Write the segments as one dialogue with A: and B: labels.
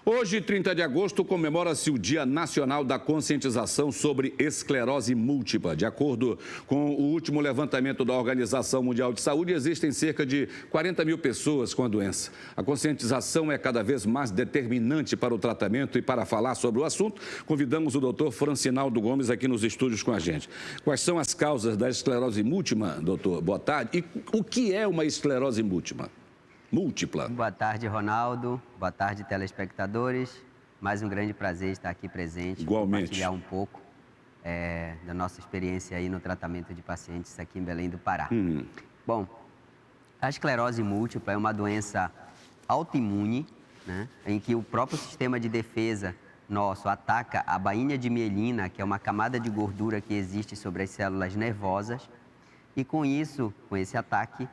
A: Hoje, 30 de agosto, comemora-se o Dia Nacional da Conscientização sobre Esclerose Múltipla. De acordo com o último levantamento da Organização Mundial de Saúde, existem cerca de 40 mil pessoas com a doença. A conscientização é cada vez mais determinante para o tratamento e para falar sobre o assunto, convidamos o Dr. Francinaldo Gomes aqui nos estúdios com a gente. Quais são as causas da esclerose múltipla, doutor? Boa tarde. E o que é uma esclerose múltipla?
B: Boa tarde, Ronaldo. Boa tarde, telespectadores. Mais um grande prazer estar aqui presente.
A: Igualmente.
B: Compartilhar um pouco da nossa experiência aí no tratamento de pacientes aqui em Belém do Pará. Bom, a esclerose múltipla é uma doença autoimune, né, em que o próprio sistema de defesa nosso ataca a bainha de mielina, que é uma camada de gordura que existe sobre as células nervosas, e com isso, com esse ataque,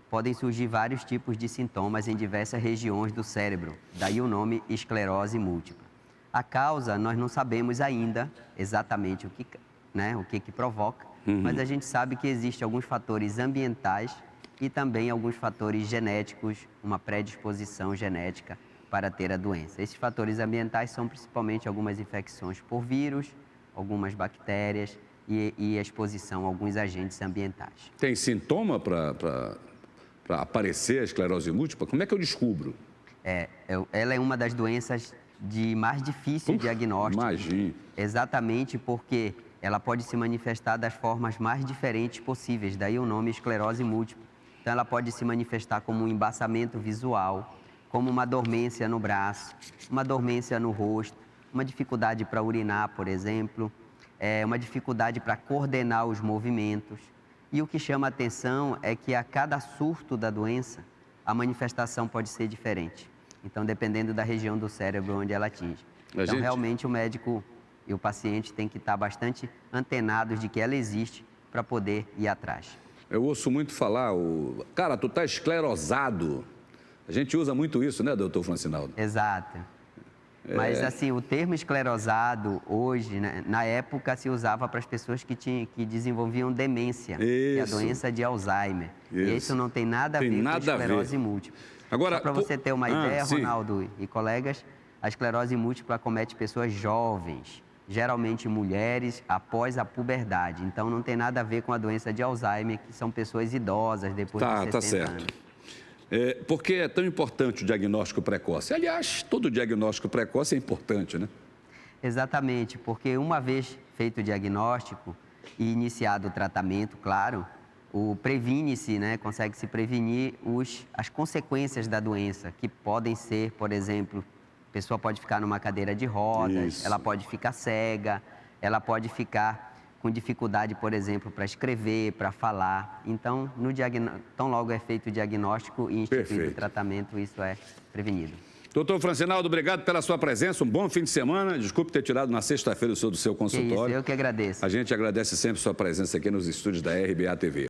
B: podem surgir vários tipos de sintomas em diversas regiões do cérebro, daí o nome esclerose múltipla. A causa, nós não sabemos ainda exatamente o que provoca, mas a gente sabe que existem alguns fatores ambientais e também alguns fatores genéticos, uma predisposição genética para ter a doença. Esses fatores ambientais são principalmente algumas infecções por vírus, algumas bactérias e a exposição a alguns agentes ambientais.
A: Tem sintoma para aparecer a esclerose múltipla? Como é que eu descubro?
B: Ela é uma das doenças de mais difícil diagnóstico.
A: Imagina.
B: Exatamente porque ela pode se manifestar das formas mais diferentes possíveis, daí o nome esclerose múltipla. Então ela pode se manifestar como um embaçamento visual, como uma dormência no braço, uma dormência no rosto, uma dificuldade para urinar, por exemplo, uma dificuldade para coordenar os movimentos. E o que chama a atenção é que a cada surto da doença, a manifestação pode ser diferente. Então, dependendo da região do cérebro onde ela atinge. Então, realmente, o médico e o paciente têm que estar bastante antenados de que ela existe para poder ir atrás.
A: Eu ouço muito falar, cara, tu tá esclerosado. A gente usa muito isso, né, doutor Francinaldo?
B: Exato. Mas, assim, o termo esclerosado, hoje, né, na época, se usava para as pessoas que desenvolviam demência, que é a doença de Alzheimer. E isso não tem nada a ver com a esclerose múltipla.
A: Agora,
B: para você ter uma ideia, Ronaldo e colegas, a esclerose múltipla acomete pessoas jovens, geralmente mulheres, após a puberdade. Então, não tem nada a ver com a doença de Alzheimer, que são pessoas idosas, depois de 60
A: tá certo.
B: anos.
A: Por que é tão importante o diagnóstico precoce? Aliás, todo diagnóstico precoce é importante, né?
B: Exatamente, porque uma vez feito o diagnóstico e iniciado o tratamento, claro, previne-se, né, consegue-se prevenir as consequências da doença, que podem ser, por exemplo, a pessoa pode ficar numa cadeira de rodas, ela pode ficar cega, ela pode ficar com dificuldade, por exemplo, para escrever, para falar. Então, tão logo é feito o diagnóstico e instituído o tratamento, isso é prevenido.
A: Doutor Francinaldo, obrigado pela sua presença, um bom fim de semana. Desculpe ter tirado na sexta-feira do seu consultório.
B: Eu que agradeço.
A: A gente agradece sempre sua presença aqui nos estúdios da RBA TV.